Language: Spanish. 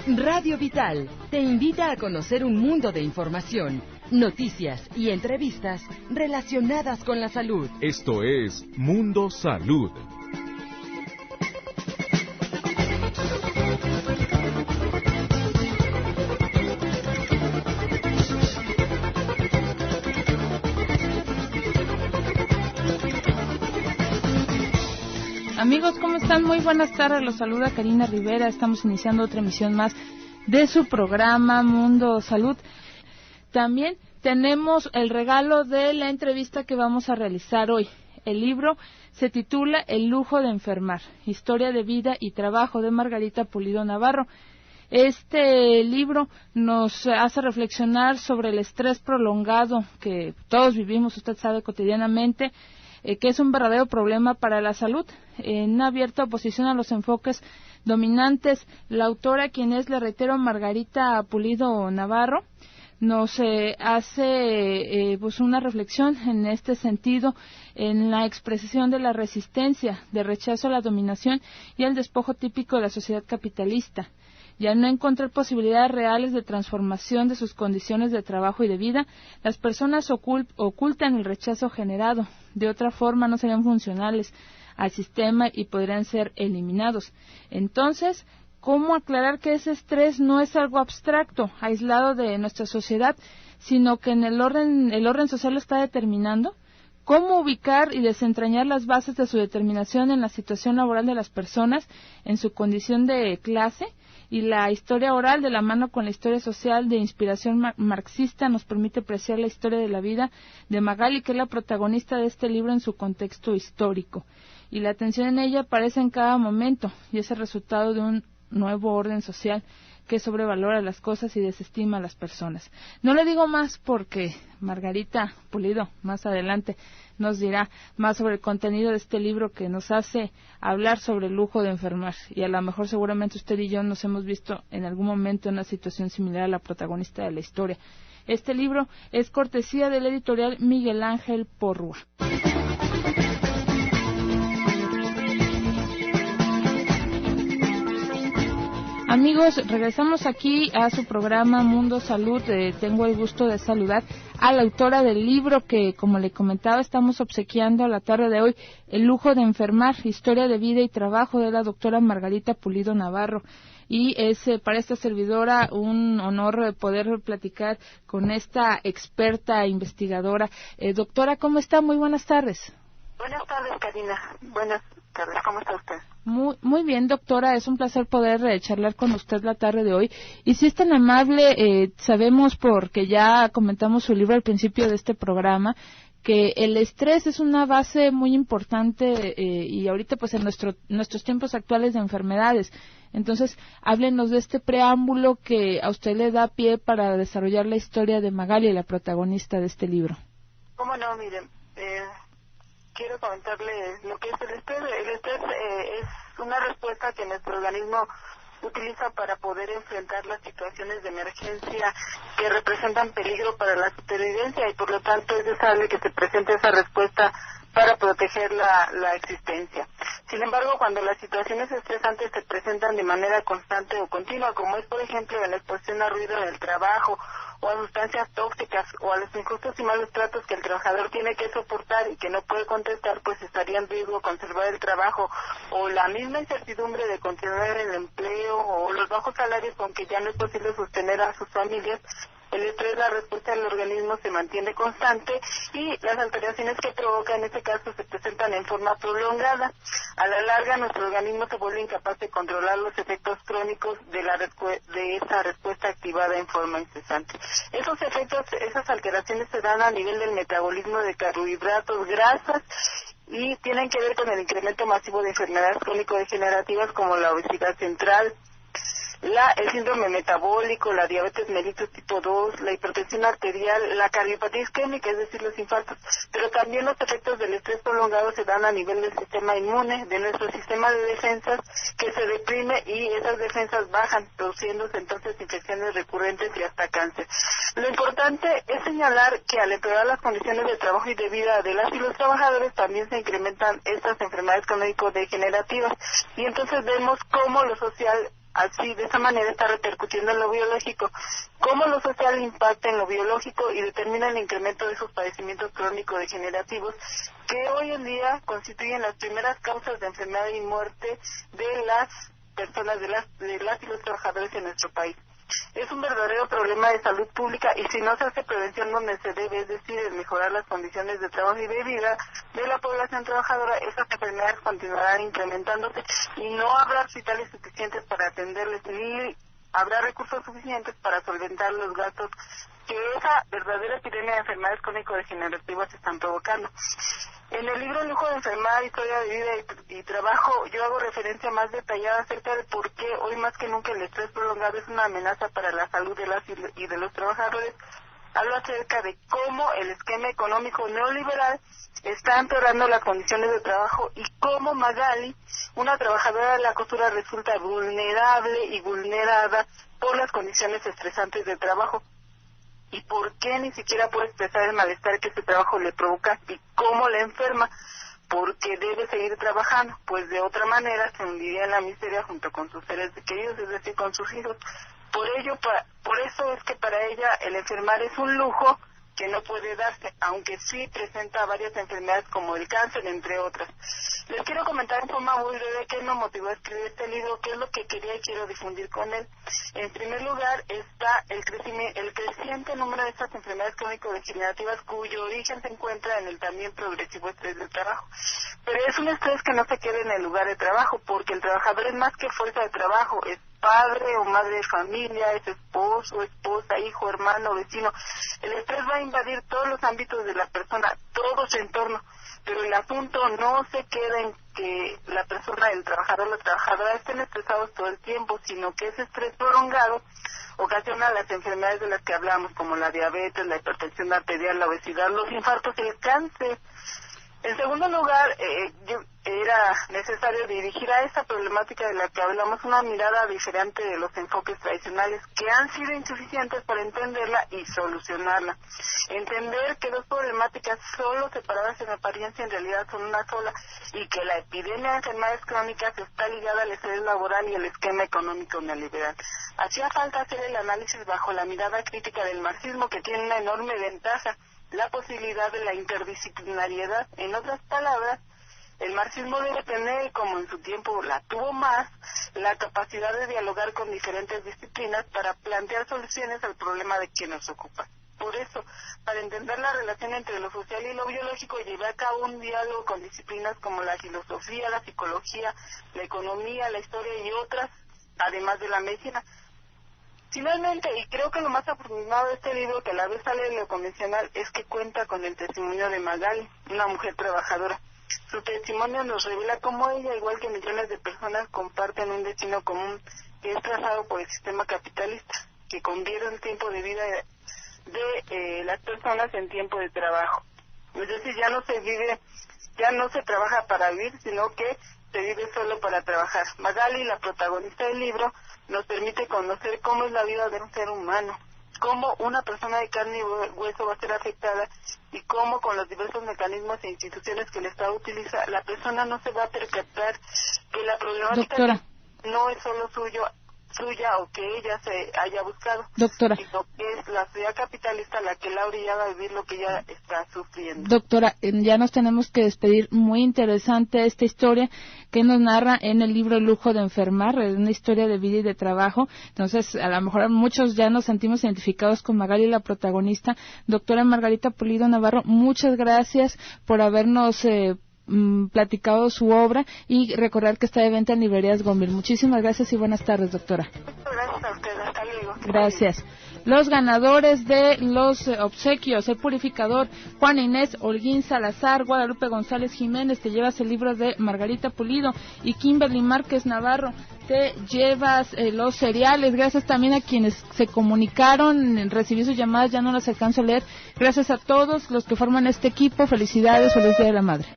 Radio Vital te invita a conocer un mundo de información, noticias y entrevistas relacionadas con la salud. Esto es Mundo Salud. Amigos, ¿cómo están? Muy buenas tardes, los saluda Karina Rivera. Estamos iniciando otra emisión más de su programa Mundo Salud. También tenemos el regalo de la entrevista que vamos a realizar hoy. El libro se titula El lujo de enfermar, historia de vida y trabajo de Margarita Pulido Navarro. Este libro nos hace reflexionar sobre el estrés prolongado que todos vivimos, usted sabe, cotidianamente, que es un verdadero problema para la salud. En abierta oposición a los enfoques dominantes, la autora, quien es, le reitero, Margarita Pulido Navarro, nos hace pues una reflexión en este sentido, en la expresión de la resistencia, de rechazo a la dominación y al despojo típico de la sociedad capitalista. Y al no encontrar posibilidades reales de transformación de sus condiciones de trabajo y de vida, las personas ocultan el rechazo generado. De otra forma no serían funcionales al sistema y podrían ser eliminados. Entonces, ¿cómo aclarar que ese estrés no es algo abstracto, aislado de nuestra sociedad, sino que en el orden social lo está determinando? ¿Cómo ubicar y desentrañar las bases de su determinación en la situación laboral de las personas, en su condición de clase? Y la historia oral, de la mano con la historia social de inspiración marxista, nos permite apreciar la historia de la vida de Magali, que es la protagonista de este libro en su contexto histórico. Y la atención en ella aparece en cada momento, y es el resultado de un nuevo orden social que sobrevalora las cosas y desestima a las personas. No le digo más porque Margarita Pulido más adelante nos dirá más sobre el contenido de este libro que nos hace hablar sobre el lujo de enfermar, y a lo mejor seguramente usted y yo nos hemos visto en algún momento en una situación similar a la protagonista de la historia. Este libro es cortesía de la editorial Miguel Ángel Porrúa. Amigos, regresamos aquí a su programa Mundo Salud. Tengo el gusto de saludar a la autora del libro que, como le comentaba, estamos obsequiando a la tarde de hoy, El lujo de enfermar, historia de vida y trabajo, de la doctora Margarita Pulido Navarro. Y es para esta servidora un honor poder platicar con esta experta investigadora. Doctora, ¿cómo está? Muy buenas tardes. Buenas tardes, Karina. Buenas tardes, ¿cómo está usted? Muy bien, doctora, es un placer poder charlar con usted la tarde de hoy. Y si es tan amable, sabemos, porque ya comentamos su libro al principio de este programa, que el estrés es una base muy importante y ahorita pues en nuestros tiempos actuales de enfermedades. Entonces, háblenos de este preámbulo que a usted le da pie para desarrollar la historia de Magali, la protagonista de este libro. ¿Cómo no? Miren, quiero comentarle lo que es el estrés. El estrés es una respuesta que nuestro organismo utiliza para poder enfrentar las situaciones de emergencia que representan peligro para la supervivencia, y por lo tanto es deseable que se presente esa respuesta para proteger la existencia. Sin embargo, cuando las situaciones estresantes se presentan de manera constante o continua, como es por ejemplo en la exposición a ruido en el trabajo, o a sustancias tóxicas, o a los injustos y malos tratos que el trabajador tiene que soportar y que no puede contestar, pues estaría en riesgo conservar el trabajo, o la misma incertidumbre de continuar en el empleo, o los bajos salarios con que ya no es posible sostener a sus familias. El estrés, la respuesta del organismo se mantiene constante y las alteraciones que provoca en este caso se presentan en forma prolongada. A la larga, nuestro organismo se vuelve incapaz de controlar los efectos crónicos de esa respuesta activada en forma incesante. Esos efectos, esas alteraciones se dan a nivel del metabolismo de carbohidratos, grasas, y tienen que ver con el incremento masivo de enfermedades crónico-degenerativas como la obesidad central, el síndrome metabólico, la diabetes mellitus tipo 2, la hipertensión arterial, la cardiopatía isquémica, es decir, los infartos, pero también los efectos del estrés prolongado se dan a nivel del sistema inmune, de nuestro sistema de defensas, que se deprime y esas defensas bajan, produciéndose entonces infecciones recurrentes y hasta cáncer. Lo importante es señalar que al empeorar las condiciones de trabajo y de vida de las y los trabajadores, también se incrementan estas enfermedades crónico-degenerativas, y entonces vemos cómo lo social Así, de esa manera está repercutiendo en lo biológico. Cómo lo social impacta en lo biológico y determina el incremento de esos padecimientos crónico-degenerativos que hoy en día constituyen las primeras causas de enfermedad y muerte de las personas, de las y los trabajadores en nuestro país. Es un verdadero problema de salud pública y si no se hace prevención donde se debe, es decir, en mejorar las condiciones de trabajo y de vida de la población trabajadora, esas enfermedades continuarán incrementándose y no habrá hospitales suficientes para atenderles ni habrá recursos suficientes para solventar los gastos que esa verdadera epidemia de enfermedades crónico-degenerativas están provocando. En el libro El lujo de enfermar, historia de vida y trabajo, yo hago referencia más detallada acerca de por qué hoy más que nunca el estrés prolongado es una amenaza para la salud de las y de los trabajadores. Hablo acerca de cómo el esquema económico neoliberal está empeorando las condiciones de trabajo y cómo Magali, una trabajadora de la costura, resulta vulnerable y vulnerada por las condiciones estresantes de trabajo. ¿Y por qué ni siquiera puede expresar el malestar que ese trabajo le provoca y cómo le enferma? Porque debe seguir trabajando, pues de otra manera se hundiría en la miseria junto con sus seres queridos, es decir, con sus hijos. Por eso es que para ella el enfermar es un lujo que no puede darse, aunque sí presenta varias enfermedades como el cáncer, entre otras. Les quiero comentar en forma muy breve qué me motivó a escribir este libro, qué es lo que quería y quiero difundir con él. En primer lugar está el creciente número de estas enfermedades crónico-degenerativas cuyo origen se encuentra en el también progresivo estrés del trabajo. Pero es un estrés que no se queda en el lugar de trabajo, porque el trabajador es más que fuerza de trabajo, es padre o madre de familia, es esposo, esposa, hijo, hermano, vecino. El estrés va a invadir todos los ámbitos de la persona, todo su entorno, pero el asunto no se queda en que la persona, el trabajador o la trabajadora estén estresados todo el tiempo, sino que ese estrés prolongado ocasiona las enfermedades de las que hablamos, como la diabetes, la hipertensión arterial, la obesidad, los infartos y el cáncer. En segundo lugar, era necesario dirigir a esta problemática de la que hablamos una mirada diferente de los enfoques tradicionales que han sido insuficientes para entenderla y solucionarla. Entender que dos problemáticas solo separadas en apariencia en realidad son una sola y que la epidemia de enfermedades crónicas está ligada al estrés laboral y el esquema económico neoliberal. Hacía falta hacer el análisis bajo la mirada crítica del marxismo, que tiene una enorme ventaja: la posibilidad de la interdisciplinariedad. En otras palabras, el marxismo debe tener, como en su tiempo la tuvo más, la capacidad de dialogar con diferentes disciplinas para plantear soluciones al problema de que nos ocupa. Por eso, para entender la relación entre lo social y lo biológico, llevé a cabo un diálogo con disciplinas como la filosofía, la psicología, la economía, la historia y otras, además de la medicina. Finalmente, y creo que lo más afortunado de este libro, que a la vez sale de lo convencional, es que cuenta con el testimonio de Magali, una mujer trabajadora. Su testimonio nos revela cómo ella, igual que millones de personas, comparten un destino común que es trazado por el sistema capitalista, que convierte el tiempo de vida de las personas en tiempo de trabajo. Es decir, ya no se trabaja para vivir, sino que se vive solo para trabajar. Magali, la protagonista del libro, nos permite conocer cómo es la vida de un ser humano, cómo una persona de carne y hueso va a ser afectada y cómo con los diversos mecanismos e instituciones que el Estado utiliza, la persona no se va a percatar que la problemática no es solo suya o que ella se haya buscado, sino que es la sociedad capitalista la que la ha orillado a vivir lo que ella está sufriendo. Doctora, ya nos tenemos que despedir. Muy interesante esta historia que nos narra en el libro El lujo de enfermar, una historia de vida y de trabajo. Entonces, a lo mejor muchos ya nos sentimos identificados con Magali, la protagonista. Doctora Margarita Pulido Navarro, muchas gracias por habernos platicado su obra y recordar que está de venta en librerías Gombil. Muchísimas gracias y buenas tardes, doctora. Gracias a usted, hasta luego. Gracias. Los ganadores de los obsequios: el purificador Juana Inés Holguín Salazar, Guadalupe González Jiménez, te llevas el libro de Margarita Pulido, y Kimberly Márquez Navarro, te llevas los cereales. Gracias también a quienes se comunicaron, recibí sus llamadas, ya no las alcanzo a leer. Gracias a todos los que forman este equipo, felicidades, feliz Día de la Madre.